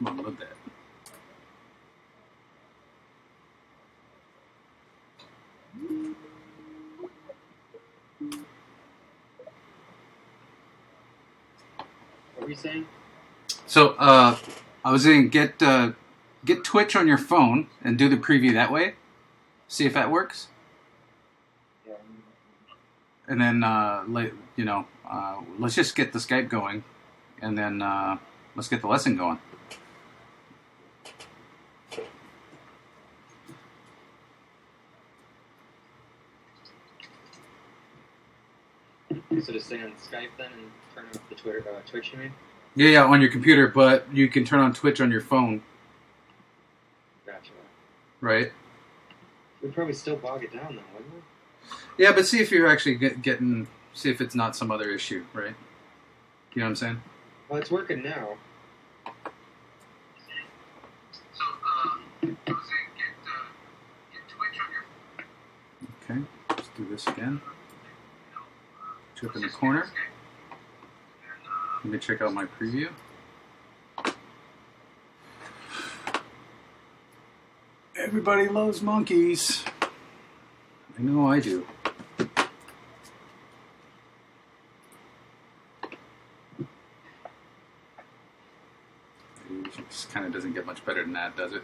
Come on, load that. What were you saying? So, I was saying get Twitch on your phone and do the preview that way. See if that works. Yeah. And then, let's just get the Skype going, and then let's get the lesson going. So to stay on Skype then and turn off the Twitch, you mean? Yeah, on your computer, but you can turn on Twitch on your phone. Gotcha. Right? We'd probably still bog it down though, wouldn't we? Yeah, but see if you're actually getting... See if it's not some other issue, right? You know what I'm saying? Well, it's working now. So, get Twitch on your phone. Okay, let's do this again. Up in the corner. Let me check out my preview. Everybody loves monkeys. I know I do. It just kind of doesn't get much better than that, does it?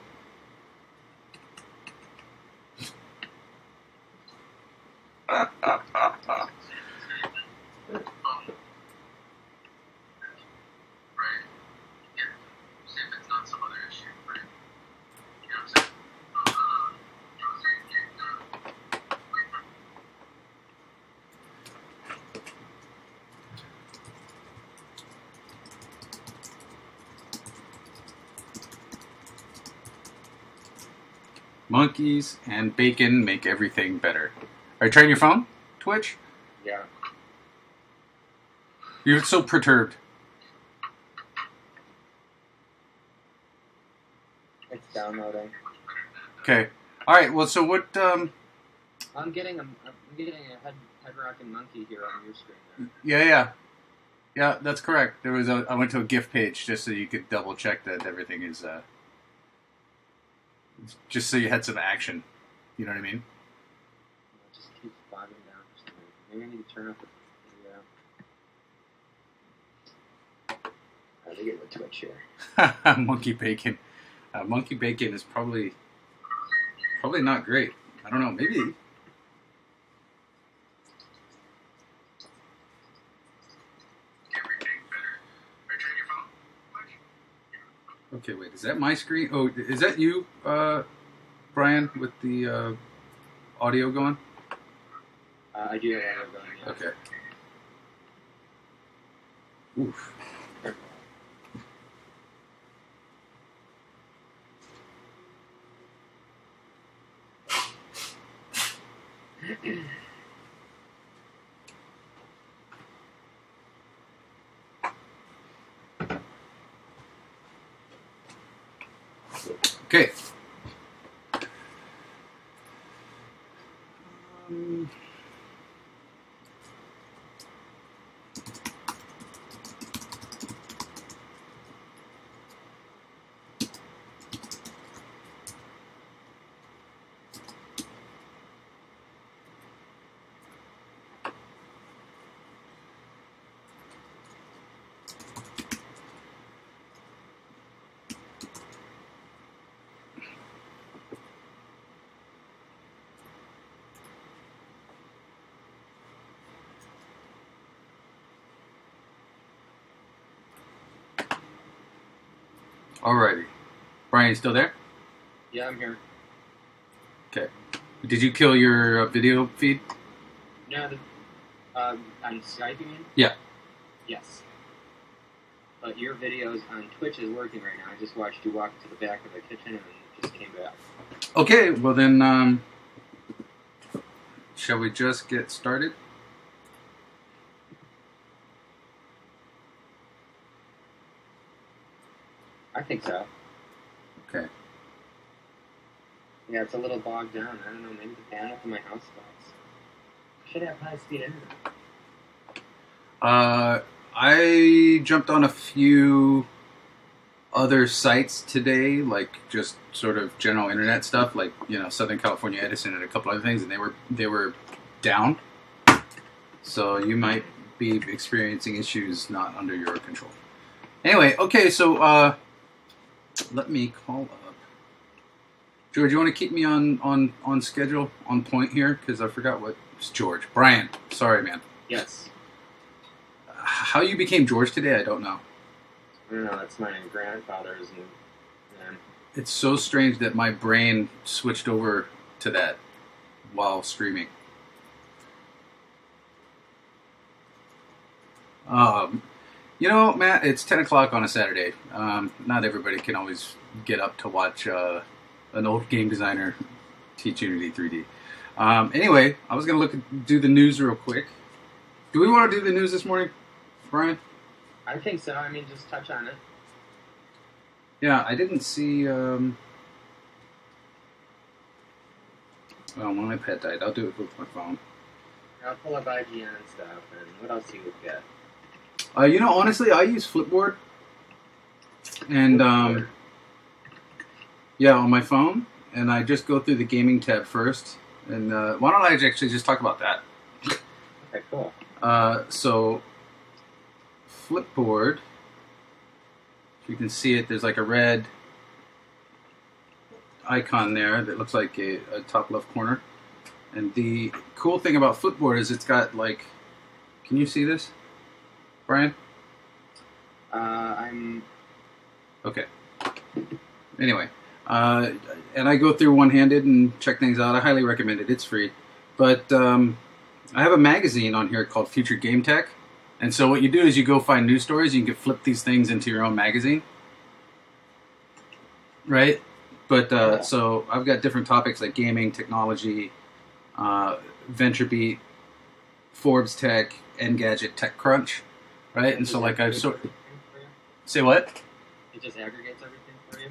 Monkeys and bacon make everything better. Are you trying your phone, Twitch? Yeah. You're so perturbed. It's downloading. Okay. All right. Well, so what? I'm getting a head rocking monkey here on your screen. Now. Yeah. That's correct. I went to a GIF page just so you could double check that everything is. Just so you had some action. You know what I mean? It just keeps bogging down for some reason. Maybe I need to turn off the video. Let me get the Twitch here. Monkey bacon. Monkey bacon is probably not great. I don't know. Maybe. Okay, wait. Is that my screen? Oh, is that you, Brian, with the audio going? I do have audio going. Yeah. Okay. Oof. Okay. Alrighty. Brian, you still there? Yeah, I'm here. Okay. Did you kill your video feed? No, on Skype, you mean? Yeah. Yes. But your videos on Twitch is working right now. I just watched you walk to the back of the kitchen and just came back. Okay, well then, shall we just get started? I think so. Okay. Yeah, it's a little bogged down. I don't know, maybe the bandwidth in my house sucks. Should have high-speed internet. I jumped on a few other sites today, like just sort of general internet stuff, like Southern California Edison and a couple other things, and they were down. So you might be experiencing issues not under your control. Anyway, okay, so let me call up George. You want to keep me on schedule, on point here, because I forgot what it's George. Brian, sorry, man. Yes. How you became George today, I don't know. I don't know. That's my grandfather's name. It's so strange that my brain switched over to that while streaming. Matt, it's 10 o'clock on a Saturday. Not everybody can always get up to watch an old game designer teach Unity3D. Anyway, I was going to do the news real quick. Do we want to do the news this morning, Brian? I think so. I mean, just touch on it. Yeah, I didn't see... Well, my iPad died. I'll do it with my phone. I'll pull up IGN and stuff, and what else do you get? Honestly, I use Flipboard. And, on my phone. And I just go through the gaming tab first. And why don't I actually just talk about that? Okay, cool. So, Flipboard, if you can see it, there's like a red icon there that looks like a top left corner. And the cool thing about Flipboard is it's got like, can you see this, Brian? I'm... Okay. Anyway, and I go through one-handed and check things out. I highly recommend it. It's free. But I have a magazine on here called Future Game Tech. And so what you do is you go find news stories. You can flip these things into your own magazine. Right? But so I've got different topics like gaming, technology, VentureBeat, Forbes Tech, Engadget, TechCrunch. Right? And so like I've sort of... Say what? It just aggregates everything for you?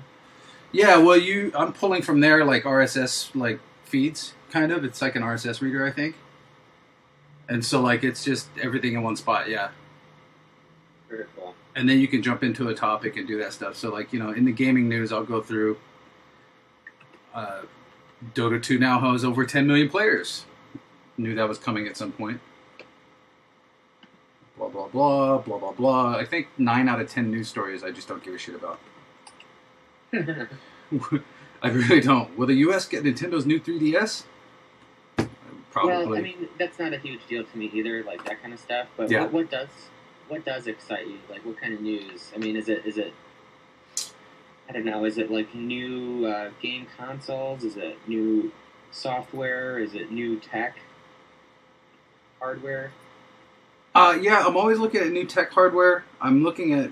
Yeah, well, I'm pulling from there like RSS like feeds, kind of. It's like an RSS reader, I think. And so like it's just everything in one spot, yeah. Very cool. And then you can jump into a topic and do that stuff. So like, in the gaming news, I'll go through Dota 2 now has over 10 million players. Knew that was coming at some point. Blah, blah, blah, blah, blah, blah. I think 9 out of 10 news stories I just don't give a shit about. I really don't. Will the U.S. get Nintendo's new 3DS? Probably. Well, I mean, that's not a huge deal to me either, like that kind of stuff. But yeah. what does excite you? Like, what kind of news? I mean, is it? I don't know. Is it like new game consoles? Is it new software? Is it new tech hardware? Yeah, I'm always looking at new tech hardware. I'm looking at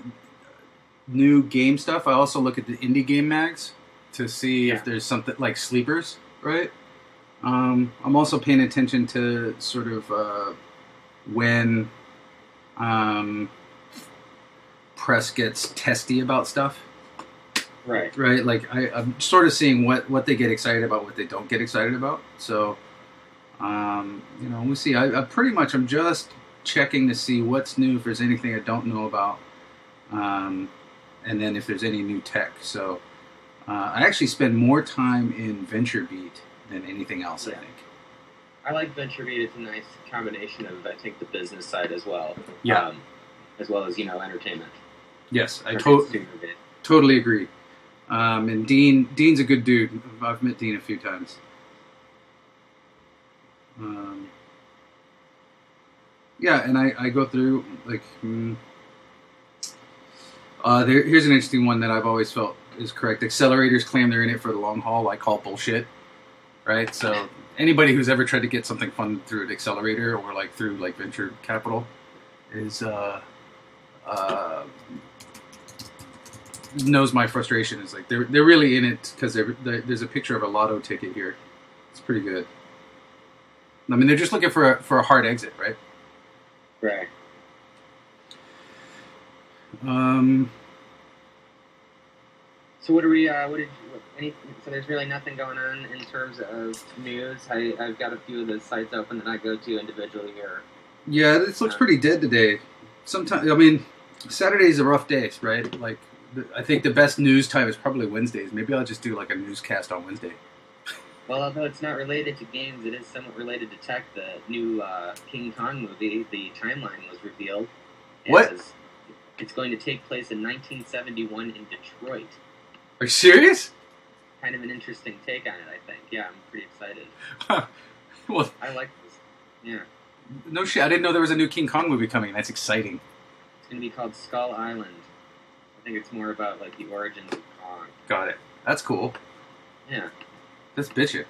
new game stuff. I also look at the indie game mags to see if there's something like sleepers, right? I'm also paying attention to sort of when press gets testy about stuff. Right. Right. Like I'm sort of seeing what they get excited about, what they don't get excited about. So, we'll see. I'm just checking to see what's new, if there's anything I don't know about, and then if there's any new tech. So, I actually spend more time in VentureBeat than anything else, I think. I like VentureBeat. It's a nice combination of, I think, the business side as well. Yeah. As well as, entertainment. Yes, I totally agree. And Dean's a good dude. I've met Dean a few times. And I go through, like, here's an interesting one that I've always felt is correct. Accelerators claim they're in it for the long haul. I call bullshit. Right? So anybody who's ever tried to get something funded through an accelerator or like through like venture capital is knows my frustration. Is like they're really in it because there's a picture of a lotto ticket here. It's pretty good. I mean, they're just looking for a hard exit, right? Right. So what are we? So there's really nothing going on in terms of news. I've got a few of the sites open that I go to individually here. Yeah, this looks pretty dead today. Sometimes, I mean, Saturday's a rough day, right? Like I think the best news time is probably Wednesdays. Maybe I'll just do like a newscast on Wednesday. Well, although it's not related to games, it is somewhat related to tech. The new King Kong movie, the timeline was revealed. What? It's going to take place in 1971 in Detroit. Are you serious? Kind of an interesting take on it, I think. Yeah, I'm pretty excited. Well, I like this. Yeah. No shit. I didn't know there was a new King Kong movie coming. That's exciting. It's going to be called Skull Island. I think it's more about like the origins of Kong. Got it. That's cool. Yeah. That's bitchin'.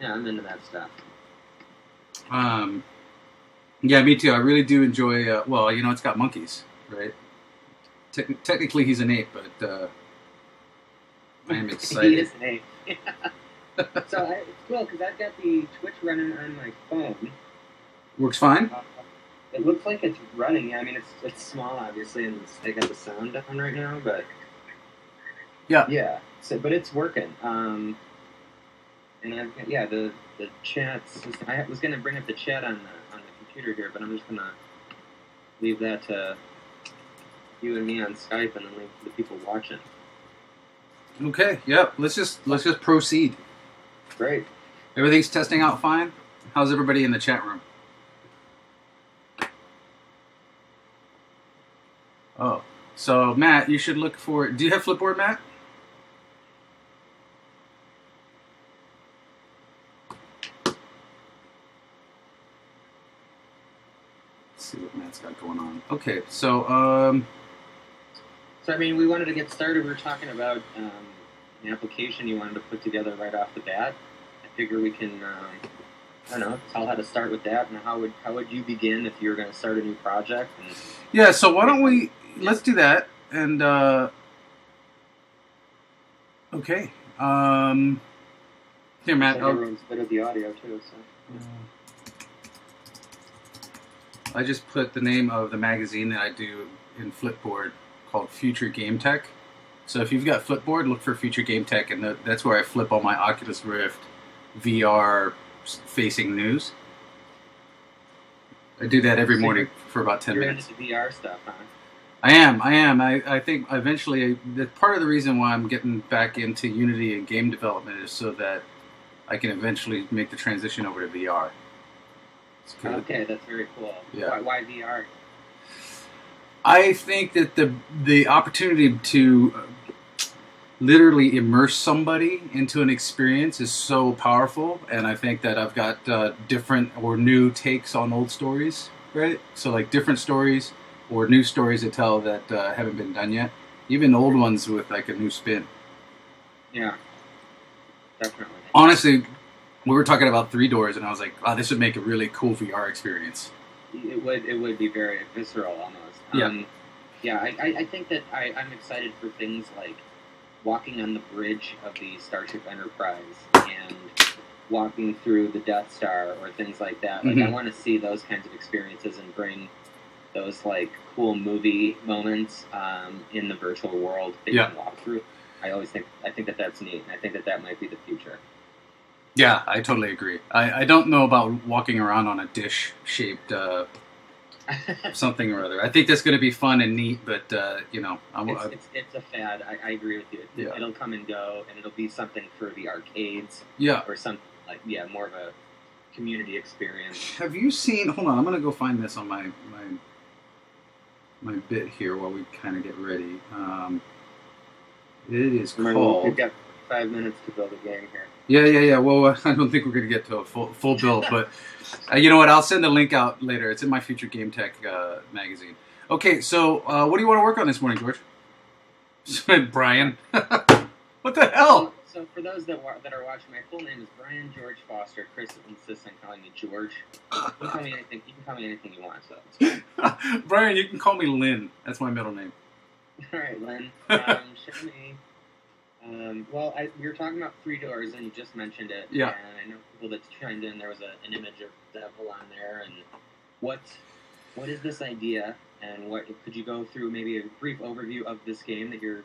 Yeah, I'm into that stuff. Yeah, me too. I really do enjoy. Well, you know, it's got monkeys, right? Technically, he's an ape, but I am excited. He is an ape. So it's cool because I've got the Twitch running on my phone. Works fine. It looks like it's running. I mean, it's small, obviously, and I got the sound on right now, but yeah. So, but it's working. And I've got, the chats. I was going to bring up the chat on the computer here, but I'm just going to leave that to you and me on Skype, and then leave to the people watching. Okay. Yep. Let's just proceed. Great. Everything's testing out fine. How's everybody in the chat room? Oh, so Matt, you should look for. Do you have Flipboard, Matt? Let's see what Matt's got going on. Okay, so So I mean, we wanted to get started. We were talking about an application you wanted to put together right off the bat. I figure we can, I don't know, tell how to start with that, and how would you begin if you were going to start a new project? And yeah, so why don't we let's do that and okay. Here, Matt. Everyone's bit of the audio too. So I just put the name of the magazine that I do in Flipboard called Future Game Tech. So if you've got Flipboard, look for Future Game Tech, and that's where I flip all my Oculus Rift VR facing news. I do that every morning for about 10 minutes. You're into the VR stuff, huh? I am. I think eventually, part of the reason why I'm getting back into Unity and game development is so that I can eventually make the transition over to VR. Okay, that's very cool. Yeah. Why VR? I think that the opportunity to literally immerse somebody into an experience is so powerful, and I think that I've got different or new takes on old stories, right? So like different stories or new stories to tell that haven't been done yet, even old ones with like a new spin. Yeah, definitely. Honestly, we were talking about Three Doors, and I was like, "Wow, this would make a really cool VR experience." It would be very visceral almost. I think that I'm excited for things like walking on the bridge of the Starship Enterprise and walking through the Death Star or things like that. Like, I want to see those kinds of experiences and bring those like cool movie moments in the virtual world that you can walk through. I think that that's neat, and I think that might be the future. Yeah, I totally agree. I don't know about walking around on a dish-shaped something or other. I think that's going to be fun and neat, but it's a fad. I agree with you. It'll come and go, and it'll be something for the arcades. Yeah, or something like more of a community experience. Have you seen? Hold on, I'm going to go find this on my bit here while we kind of get ready. It is called. We've got 5 minutes to build a game here. Yeah. Well, I don't think we're going to get to a full build, but you know what? I'll send the link out later. It's in my Future Game Tech magazine. Okay, so what do you want to work on this morning, George? Brian. What the hell? So for those that are watching, my full name is Brian George Foster. Chris insists on calling me George. You can call me anything. You can call me anything you want. So it's fine. Brian, you can call me Lynn. That's my middle name. All right, Lynn. Show me. We were talking about Three Doors, and you just mentioned it. Yeah. And I know people that chimed in. There was an image of Devil on there, and what is this idea? And what could you go through maybe a brief overview of this game that you're